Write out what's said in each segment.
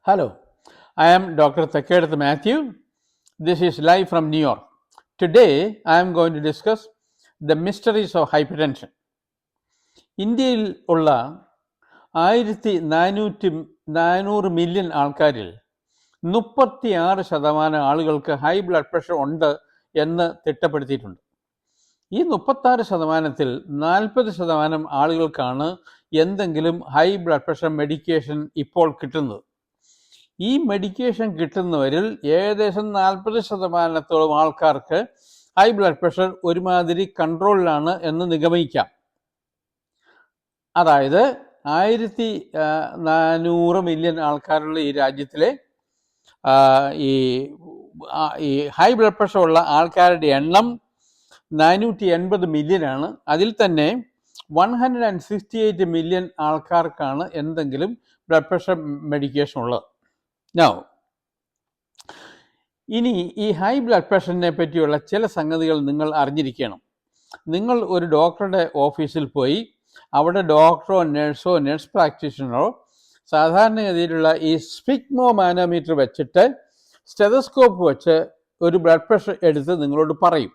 Hello, I am Dr. Thakkedath Matthew. This is live from New York. Today, I am going to discuss the mysteries of hypertension. ഇന്ത്യയിൽ ഉള്ള 1400 million ആൾക്കാരിൽ 36% ആളുകൾക്ക് high blood pressure ഉണ്ട് എന്ന് തിട്ടപ്പെടുത്തിയിട്ടുണ്ട്. ഈ 36%-ൽ 40% ആളുകൾക്കാണ് എന്തെങ്കിലും ഹൈ ബ്ലഡ് പ്രഷർ മെഡിക്കേഷൻ ഇപ്പോൾ കിട്ടുന്നത്. ഈ മെഡിക്കേഷൻ കിട്ടുന്നവരിൽ ഏകദേശം 40%-ഓളം ആൾക്കാർക്ക് ഹൈ ബ്ലഡ് പ്രഷർ ഒരുമാതിരി കൺട്രോളിലാണ് എന്ന് നിഗമിക്കാം. അതായത് 1400 മില്യൺ ആൾക്കാരുള്ള ഈ രാജ്യത്തിലെ ഈ ഹൈ ബ്ലഡ് പ്രഷർ ഉള്ള ആൾക്കാരുടെ എണ്ണം 480 മില്യനാണ്. അതിൽ തന്നെ 168 മില്യൺ ആൾക്കാർക്കാണ് എന്തെങ്കിലും ബ്ലഡ് പ്രഷർ മെഡിക്കേഷൻ ഉള്ളത്. ഇനി ഈ ഹൈ ബ്ലഡ് പ്രഷറിനെ പറ്റിയുള്ള ചില സംഗതികൾ നിങ്ങൾ അറിഞ്ഞിരിക്കണം. നിങ്ങൾ ഒരു ഡോക്ടറുടെ ഓഫീസിൽ പോയി അവിടെ ഡോക്ടറോ നഴ്സ് പ്രാക്ടീഷണറോ സാധാരണഗതിയിലുള്ള ഈ സ്ഫിഗ്മോ മാനോമീറ്റർ വെച്ചിട്ട് സ്റ്റെതസ്കോപ്പ് വെച്ച് ഒരു ബ്ലഡ് പ്രഷർ എടുത്ത് നിങ്ങളോട് പറയും.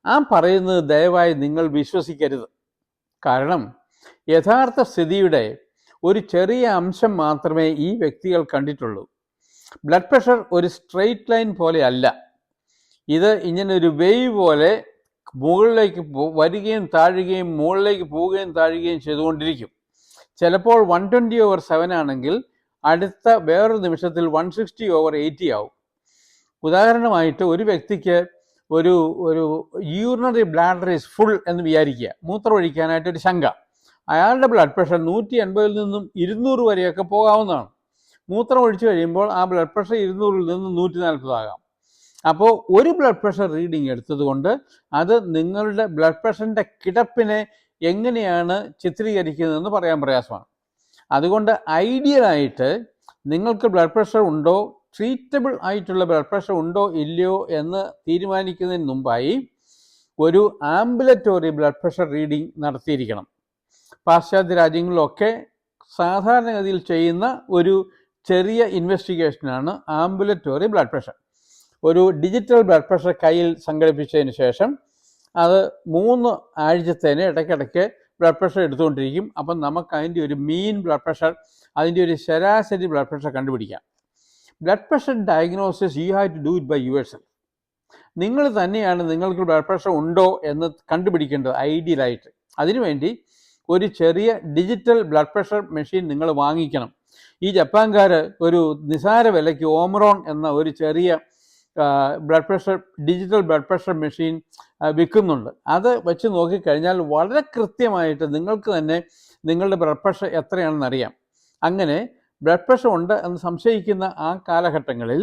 ആ പറയുന്നത് ദയവായി നിങ്ങൾ വിശ്വസിക്കരുത്. കാരണം യഥാർത്ഥ സ്ഥിതിയുടെ ഒരു ചെറിയ അംശം മാത്രമേ ഈ വ്യക്തികൾ കണ്ടിട്ടുള്ളൂ. ബ്ലഡ് പ്രഷർ ഒരു സ്ട്രെയിറ്റ് ലൈൻ പോലെ അല്ല. ഇത് ഇങ്ങനെ ഒരു വേവ് പോലെ മുകളിലേക്ക് വരികയും താഴുകയും മുകളിലേക്ക് പോവുകയും താഴുകയും ചെയ്തുകൊണ്ടിരിക്കും. ചിലപ്പോൾ 120/7 ആണെങ്കിൽ അടുത്ത വേറൊരു നിമിഷത്തിൽ 160/80 ആവും. ഉദാഹരണമായിട്ട് ഒരു വ്യക്തിക്ക് ഒരു യൂറിനറി ബ്ലാഡർ ഈസ് ഫുൾ എന്ന് വിചാരിക്കുക, മൂത്രമൊഴിക്കാനായിട്ട് ഒരു ശങ്ക. അയാളുടെ ബ്ലഡ് പ്രഷർ 180-ൽ നിന്നും 200 വരെയൊക്കെ പോകാവുന്നതാണ്. മൂത്രം ഒഴിച്ചു കഴിയുമ്പോൾ ആ ബ്ലഡ് പ്രഷർ 200-ൽ നിന്ന് 140 ആകാം. അപ്പോൾ ഒരു ബ്ലഡ് പ്രഷർ റീഡിംഗ് എടുത്തതുകൊണ്ട് അത് നിങ്ങളുടെ ബ്ലഡ് പ്രഷറിൻ്റെ കിടപ്പിനെ എങ്ങനെയാണ് ചിത്രീകരിക്കുന്നതെന്ന് പറയാൻ പ്രയാസമാണ്. അതുകൊണ്ട് ഐഡിയലായിട്ട് നിങ്ങൾക്ക് ബ്ലഡ് പ്രഷർ ഉണ്ടോ, ട്രീറ്റബിൾ ആയിട്ടുള്ള ബ്ലഡ് പ്രഷർ ഉണ്ടോ ഇല്ലയോ എന്ന് തീരുമാനിക്കുന്നതിന് മുമ്പായി ഒരു ആംബുലറ്ററി ബ്ലഡ് പ്രഷർ റീഡിംഗ് നടത്തിയിരിക്കണം. പാശ്ചാത്യ രാജ്യങ്ങളിലൊക്കെ സാധാരണഗതിയിൽ ചെയ്യുന്ന ഒരു ചെറിയ ഇൻവെസ്റ്റിഗേഷനാണ് ആംബുലറ്ററി ബ്ലഡ് പ്രഷർ. ഒരു ഡിജിറ്റൽ ബ്ലഡ് പ്രഷർ കയ്യിൽ സംഘടിപ്പിച്ചതിന് ശേഷം അത് 3 ആഴ്ചത്തേന് ഇടയ്ക്കിടയ്ക്ക് ബ്ലഡ് പ്രഷർ എടുത്തുകൊണ്ടിരിക്കും. അപ്പം നമുക്ക് അതിൻ്റെ ഒരു മീൻ ബ്ലഡ് പ്രഷർ, അതിൻ്റെ ഒരു ശരാശരി ബ്ലഡ് പ്രഷർ കണ്ടുപിടിക്കാം. Blood pressure diagnosis you have to do it by yourself. നിങ്ങൾ തന്നെയാണ് നിങ്ങൾക്ക് ബ്ലഡ് പ്രഷർ ഉണ്ടോ എന്ന് കണ്ടുപിടിക്കേണ്ടത് ഐഡിയലായിട്ട്. അതിനുവേണ്ടി ഒരു ചെറിയ ഡിജിറ്റൽ ബ്ലഡ് പ്രഷർ മെഷീൻ നിങ്ങൾ വാങ്ങിക്കണം. ഈ ജപ്പാൻകാർ ഒരു നിസാര വിലയ്ക്ക് ഓമറോൺ എന്ന ഒരു ചെറിയ ഡിജിറ്റൽ ബ്ലഡ് പ്രഷർ മെഷീൻ വിൽക്കുന്നുണ്ട്. അത് വെച്ച് നോക്കിക്കഴിഞ്ഞാൽ വളരെ കൃത്യമായിട്ട് നിങ്ങൾക്ക് തന്നെ നിങ്ങളുടെ ബ്ലഡ് പ്രഷർ എത്രയാണെന്ന് അറിയാം. അങ്ങനെ ബ്ലഡ് പ്രഷർ ഉണ്ട് എന്ന് സംശയിക്കുന്ന ആ കാലഘട്ടങ്ങളിൽ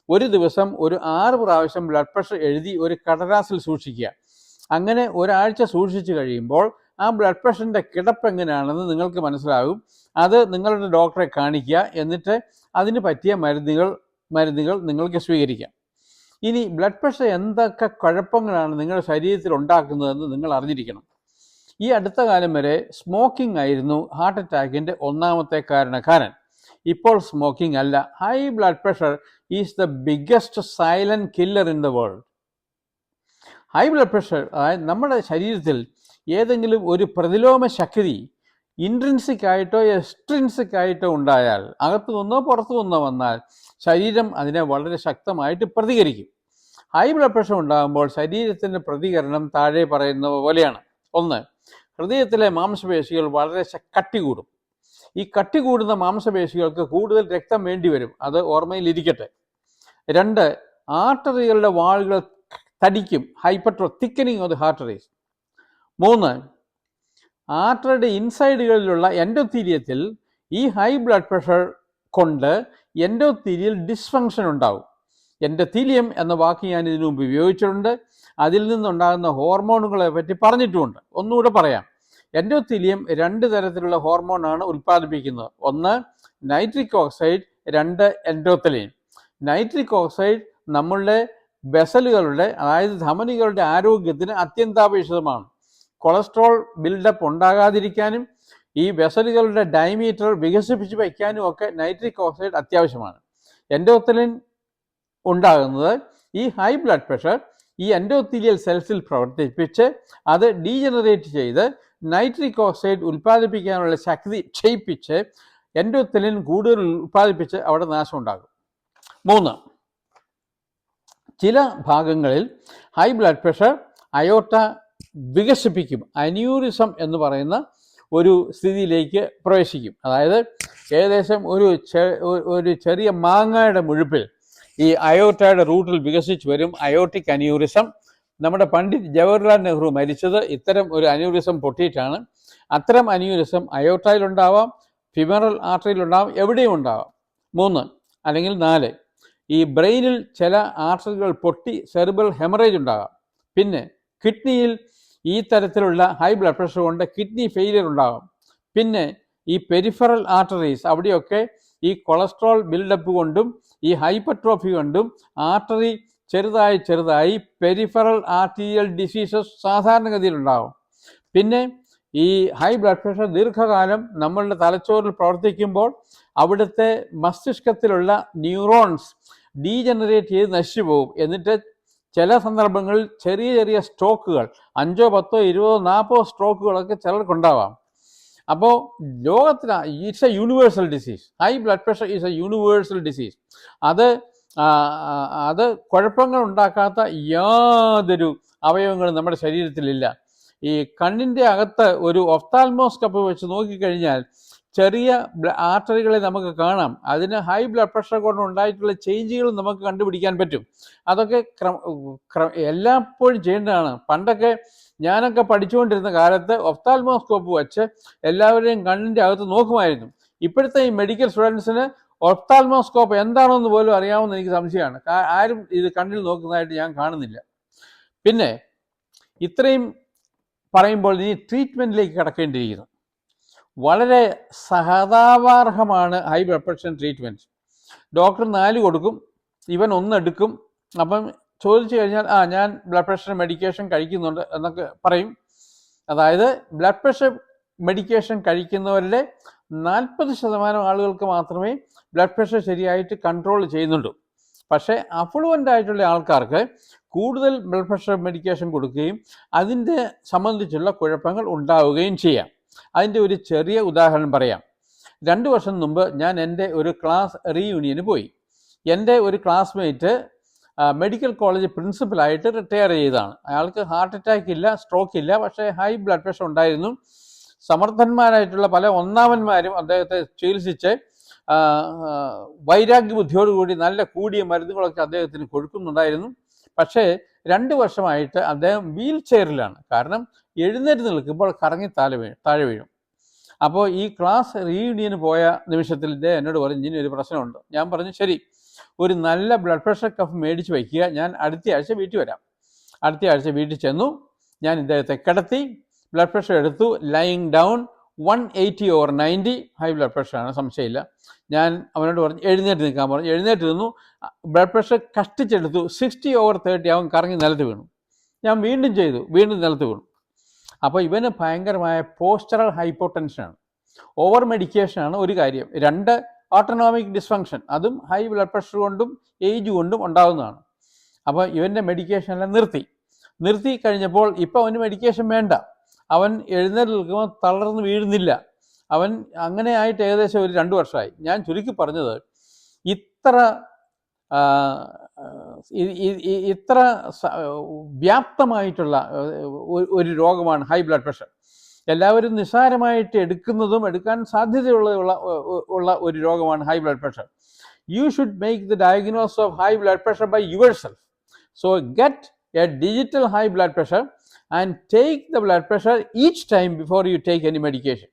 ഒരു ദിവസം ഒരു 6 പ്രാവശ്യം ബ്ലഡ് പ്രഷർ എഴുതി ഒരു കടലാസിൽ സൂക്ഷിക്കുക. അങ്ങനെ ഒരാഴ്ച സൂക്ഷിച്ചു കഴിയുമ്പോൾ ആ ബ്ലഡ് പ്രഷറിൻ്റെ കിടപ്പ് എങ്ങനെയാണെന്ന് നിങ്ങൾക്ക് മനസ്സിലാകും. അത് നിങ്ങളുടെ ഡോക്ടറെ കാണിക്കുക. എന്നിട്ട് അതിന് പറ്റിയ മരുന്നുകൾ നിങ്ങൾക്ക് സ്വീകരിക്കാം. ഇനി ബ്ലഡ് പ്രഷർ എന്തൊക്കെ കുഴപ്പങ്ങളാണ് നിങ്ങളുടെ ശരീരത്തിൽ ഉണ്ടാക്കുന്നതെന്ന് നിങ്ങൾ അറിഞ്ഞിരിക്കണം. ഈ അടുത്ത കാലം വരെ സ്മോക്കിംഗ് ആയിരുന്നു ഹാർട്ട് അറ്റാക്കിൻ്റെ ഒന്നാമത്തെ കാരണക്കാരൻ. ഇപ്പോൾ സ്മോക്കിംഗ് അല്ല. High blood pressure is the biggest silent killer in the world. High blood pressure അതായത് നമ്മുടെ ശരീരത്തിൽ ഏതെങ്കിലും ഒരു പ്രതിലോമ ശക്തി ഇൻട്രിൻസിക് ആയിട്ടോ എക്സ്ട്രിൻസിക് ആയിട്ടോ ഉണ്ടായാൽ, അകത്തു നിന്നോ പുറത്തു നിന്നോ വന്നാൽ ശരീരം അതിനെ വളരെ ശക്തമായിട്ട് പ്രതികരിക്കും. ഹൈ ബ്ലഡ് പ്രഷർ ഉണ്ടാകുമ്പോൾ ശരീരത്തിൻ്റെ പ്രതികരണം താഴെ പറയുന്ന പോലെയാണ്. 1, ഹൃദയത്തിലെ മാംസപേശികൾ വളരെ കട്ടി കൂടും. ഈ കട്ടി കൂടുന്ന മാംസപേശികൾക്ക് കൂടുതൽ രക്തം വേണ്ടി വരും. അത് ഓർമ്മയിലിരിക്കട്ടെ. 2, ആർട്ടറികളുടെ വാളുകൾ തടിക്കും. Thickening of the arteries. 3, ആർട്ടറിയുടെ ഇൻസൈഡുകളിലുള്ള എൻഡോത്തീലിയത്തിൽ ഈ ഹൈ ബ്ലഡ് പ്രഷർ കൊണ്ട് എൻഡോത്തീലിയൽ ഡിസ്ഫങ്ഷൻ ഉണ്ടാവും. എൻഡോത്തീലിയം എന്ന വാക്ക് ഞാൻ ഇതിനു മുമ്പ് ഉപയോഗിച്ചിട്ടുണ്ട്. അതിൽ നിന്നുണ്ടാകുന്ന ഹോർമോണുകളെ പറ്റി പറഞ്ഞിട്ടുമുണ്ട്. ഒന്നുകൂടെ പറയാം. എൻഡോത്തീലിയം 2 തരത്തിലുള്ള ഹോർമോണാണ് ഉൽപ്പാദിപ്പിക്കുന്നത്. 1 നൈട്രിക് ഓക്സൈഡ്, 2 എൻഡോത്തലിൻ. നൈട്രിക് ഓക്സൈഡ് നമ്മളുടെ വെസലുകളുടെ അതായത് ധമനികളുടെ ആരോഗ്യത്തിന് അത്യന്താപേക്ഷിതമാണ്. കൊളസ്ട്രോൾ ബിൽഡപ്പ് ഉണ്ടാകാതിരിക്കാനും ഈ വെസലുകളുടെ ഡയമീറ്റർ വികസിപ്പിച്ച് വയ്ക്കാനും ഒക്കെ നൈട്രിക് ഓക്സൈഡ് അത്യാവശ്യമാണ്. എൻഡോത്തലിൻ ഉണ്ടാകുന്നത് ഈ ഹൈ ബ്ലഡ് പ്രഷർ ഈ എൻഡോത്തീലിയൽ സെൽസിൽ പ്രവർത്തിപ്പിച്ച് അത് ഡീജനറേറ്റ് ചെയ്ത് നൈട്രിക് ഓക്സൈഡ് ഉൽപ്പാദിപ്പിക്കാനുള്ള ശക്തി ക്ഷയിപ്പിച്ച് എൻഡോത്തലിൻ കൂടുതൽ ഉൽപ്പാദിപ്പിച്ച് അവിടെ നാശം ഉണ്ടാകും. 3, ചില ഭാഗങ്ങളിൽ ഹൈ ബ്ലഡ് പ്രഷർ അയോർട്ട വികസിപ്പിക്കും. അന്യൂറിസം എന്ന് പറയുന്ന ഒരു സ്ഥിതിയിലേക്ക് പ്രവേശിക്കും. അതായത് ഏകദേശം ഒരു ചെറിയ മാങ്ങയുടെ മുഴുപ്പിൽ ഈ അയോർട്ടയുടെ റൂട്ടിൽ വികസിച്ച് വരും അയോർട്ടിക് അന്യൂറിസം. നമ്മുടെ പണ്ഡിറ്റ് ജവഹർലാൽ നെഹ്റു മരിച്ചത് ഇത്തരം ഒരു അന്യൂറിസം പൊട്ടിയിട്ടാണ്. അത്തരം അന്യൂറിസം അയോർട്ടയിലുണ്ടാവാം, ഫിമറൽ ആർട്ടറിയിലുണ്ടാവാം, എവിടെയും ഉണ്ടാവാം. 3 അല്ലെങ്കിൽ 4, ഈ ബ്രെയിനിൽ ചില ആർട്ടറികൾ പൊട്ടി സെറിബ്രൽ ഹെമറേജ് ഉണ്ടാകാം. പിന്നെ കിഡ്നിയിൽ ഈ തരത്തിലുള്ള ഹൈ ബ്ലഡ് പ്രഷർ കൊണ്ട് കിഡ്നി ഫെയിലിയർ ഉണ്ടാകും. പിന്നെ ഈ പെരിഫറൽ ആർട്ടറീസ് അവിടെയൊക്കെ ഈ കൊളസ്ട്രോൾ ബിൽഡപ്പ് കൊണ്ടും ഈ ഹൈപ്പർട്രോഫി കൊണ്ടും ആർട്ടറി ചെറുതായി പെരിഫറൽ ആർട്ടീരിയൽ ഡിസീസസ് സാധാരണഗതിയിൽ ഉണ്ടാകും. പിന്നെ ഈ ഹൈ ബ്ലഡ് പ്രഷർ ദീർഘകാലം നമ്മളുടെ തലച്ചോറിൽ പ്രവർത്തിക്കുമ്പോൾ അവിടുത്തെ മസ്തിഷ്കത്തിലുള്ള ന്യൂറോൺസ് ഡീജനറേറ്റ് ചെയ്ത് നശിച്ചു പോകും. എന്നിട്ട് ചില സന്ദർഭങ്ങളിൽ ചെറിയ സ്ട്രോക്കുകൾ 5, 10, 20, 40 സ്ട്രോക്കുകളൊക്കെ ചിലർക്കുണ്ടാവാം. അപ്പോൾ ലോകത്തിന് it's A universal disease. High blood pressure is A universal disease. അത് കുഴപ്പങ്ങൾ ഉണ്ടാക്കാത്ത യാതൊരു അവയവങ്ങളും നമ്മുടെ ശരീരത്തിലില്ല. ഈ കണ്ണിൻ്റെ അകത്ത് ഒരു ഒഫ്താൽമോസ്കോപ്പ് വെച്ച് നോക്കിക്കഴിഞ്ഞാൽ ചെറിയ ആർട്ടറികളെ നമുക്ക് കാണാം. അതിന് ഹൈ ബ്ലഡ് പ്രഷർ കൊണ്ട് ഉണ്ടായിട്ടുള്ള ചേഞ്ചുകൾ നമുക്ക് കണ്ടുപിടിക്കാൻ പറ്റും. അതൊക്കെ എല്ലായ്പ്പോഴും ചെയ്യേണ്ടതാണ്. പണ്ടൊക്കെ ഞാനൊക്കെ പഠിച്ചുകൊണ്ടിരുന്ന കാലത്ത് ഒഫ്താൽമോസ്കോപ്പ് വെച്ച് എല്ലാവരെയും കണ്ണിൻ്റെ അകത്ത് നോക്കുമായിരുന്നു. ഇപ്പോഴത്തെ ഈ മെഡിക്കൽ സ്റ്റുഡൻസിന് ഒഫ്താൽമോസ്കോപ്പ് എന്താണെന്ന് പോലും അറിയാമെന്ന് എനിക്ക് സംശയമാണ്. ആരും ഇത് കണ്ണിൽ നോക്കുന്നതായിട്ട് ഞാൻ കാണുന്നില്ല. പിന്നെ ഇത്രയും പറയുമ്പോൾ ഇനി ട്രീറ്റ്മെൻറ്റിലേക്ക് കടക്കേണ്ടിയിരിക്കുന്നു. വളരെ സഹതാപാർഹമാണ് high blood pressure treatment. Doctor 4 കൊടുക്കും, ഇവൻ 1 എടുക്കും. അപ്പം ചോദിച്ചു കഴിഞ്ഞാൽ ഞാൻ ബ്ലഡ് പ്രഷർ മെഡിക്കേഷൻ കഴിക്കുന്നുണ്ട് എന്നൊക്കെ പറയും. അതായത് ബ്ലഡ് പ്രഷർ മെഡിക്കേഷൻ കഴിക്കുന്നവരുടെ 40% ആളുകൾക്ക് മാത്രമേ ബ്ലഡ് പ്രഷർ ശരിയായിട്ട് കൺട്രോൾ ചെയ്യുന്നുള്ളൂ. പക്ഷേ അഫ്ലുവൻ്റ് ആയിട്ടുള്ള ആൾക്കാർക്ക് കൂടുതൽ ബ്ലഡ് പ്രഷർ മെഡിക്കേഷൻ കൊടുക്കുകയും അതിൻ്റെ സംബന്ധിച്ചുള്ള കുഴപ്പങ്ങൾ ഉണ്ടാവുകയും ചെയ്യാം. അതിൻ്റെ ഒരു ചെറിയ ഉദാഹരണം പറയാം. 2 വർഷം മുമ്പ് ഞാൻ എൻ്റെ ഒരു ക്ലാസ് റീയൂണിയന് പോയി. എൻ്റെ ഒരു ക്ലാസ്മേറ്റ് മെഡിക്കൽ കോളേജ് പ്രിൻസിപ്പലായിട്ട് റിട്ടയർ ചെയ്തതാണ്. അയാൾക്ക് ഹാർട്ട് അറ്റാക്ക് ഇല്ല, സ്ട്രോക്ക് ഇല്ല, പക്ഷേ ഹൈ ബ്ലഡ് പ്രഷർ ഉണ്ടായിരുന്നു. സമർത്ഥന്മാരായിട്ടുള്ള പല ഒന്നാമന്മാരും അദ്ദേഹത്തെ ചികിത്സിച്ച് വൈരാഗ്യ ബുദ്ധിയോടുകൂടി നല്ല കൂടിയ മരുന്നുകളൊക്കെ അദ്ദേഹത്തിന് കൊടുക്കുന്നുണ്ടായിരുന്നു. പക്ഷേ 2 വർഷമായിട്ട് അദ്ദേഹം വീൽ ചെയറിലാണ്. കാരണം എഴുന്നേറ്റ് നിൽക്കുമ്പോൾ കറങ്ങി താഴെ വീഴും. അപ്പോൾ ഈ ക്ലാസ് റീയൂണിയന് പോയ നിമിഷത്തിൽ ഇദ്ദേഹം എന്നോട് പറഞ്ഞു, ഇനി ഒരു പ്രശ്നമുണ്ട്. ഞാൻ പറഞ്ഞു, ശരി, ഒരു നല്ല ബ്ലഡ് പ്രഷർ കഫ് മേടിച്ച് വയ്ക്കുക, ഞാൻ അടുത്ത ആഴ്ച വീട്ടിൽ വരാം. അടുത്ത ആഴ്ച വീട്ടിൽ ചെന്നു. ഞാൻ ഇദ്ദേഹത്തെ കിടത്തി, ബ്ലഡ് പ്രഷർ എടുത്തു. ലൈങ് ഡൗൺ 180/90 ഹൈ ബ്ലഡ് പ്രഷറാണ്, സംശയമില്ല. ഞാൻ അവനോട് പറഞ്ഞു എഴുന്നേറ്റ് നിൽക്കാൻ പറഞ്ഞു. എഴുന്നേറ്റ് നിന്നു. Blood pressure കഷ്ടിച്ചെടുത്തു. 60/30 അവൻ കറങ്ങി നിലത്ത് വീണു. ഞാൻ വീണ്ടും ചെയ്തു, വീണ്ടും നിലത്ത് വീണു. അപ്പോൾ ഇവന് ഭയങ്കരമായ പോസ്ചറൽ ഹൈപ്പോടെൻഷനാണ്. ഓവർ മെഡിക്കേഷനാണ് ഒരു കാര്യം. 2 ഓട്ടോണോമിക് ഡിസ്ഫങ്ഷൻ, അതും ഹൈ ബ്ലഡ് പ്രഷർ കൊണ്ടും ഏജ് കൊണ്ടും ഉണ്ടാകുന്നതാണ്. അപ്പോൾ ഇവൻ്റെ മെഡിക്കേഷനെല്ലാം നിർത്തി കഴിഞ്ഞപ്പോൾ ഇപ്പോൾ അവന് മെഡിക്കേഷൻ വേണ്ട. അവൻ എഴുന്നേറ്റ് നിൽക്കുമ്പോൾ തളർന്ന് വീഴുന്നില്ല. അവൻ അങ്ങനെ ആയിട്ട് ഏകദേശം ഒരു 2 വർഷമായി. ഞാൻ ചുരുക്കി പറഞ്ഞത്, ഇത്ര വ്യാപ്തമായിട്ടുള്ള ഒരു രോഗമാണ് ഹൈ ബ്ലഡ് പ്രഷർ. എല്ലാവരും നിസ്സാരമായിട്ട് എടുക്കുന്നതും എടുക്കാൻ സാധ്യതയുള്ള ഒരു രോഗമാണ് high blood pressure. You should make the diagnosis of high blood pressure by yourself. So get a digital high blood pressure and take the blood pressure each time before you take any medication.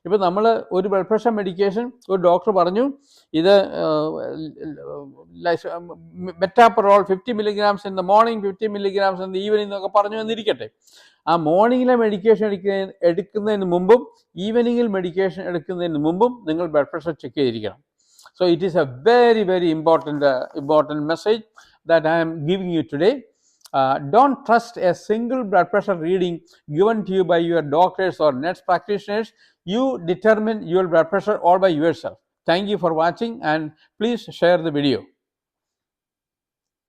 ഇപ്പോൾ നമ്മൾ ഒരു blood pressure medication ഒരു doctor പറഞ്ഞു, ഇത് മെറ്റാപ്രോൾ 50 milligrams in the morning, 50 milligrams in the evening എന്നൊക്കെ പറഞ്ഞു എന്നിരിക്കട്ടെ. ആ മോർണിംഗിലെ മെഡിക്കേഷൻ എടുക്കുന്നതിന് മുമ്പും ഈവനിങ്ങിൽ മെഡിക്കേഷൻ എടുക്കുന്നതിന് മുമ്പും നിങ്ങൾ ബ്ലഡ് പ്രഷർ ചെക്ക് ചെയ്തിരിക്കണം. So it is a very, very important message that I am giving you today. Don't trust a single blood pressure reading given to you by your doctors or nurse practitioners. you determine your blood pressure all by yourself. Thank you for watching, and please share the video.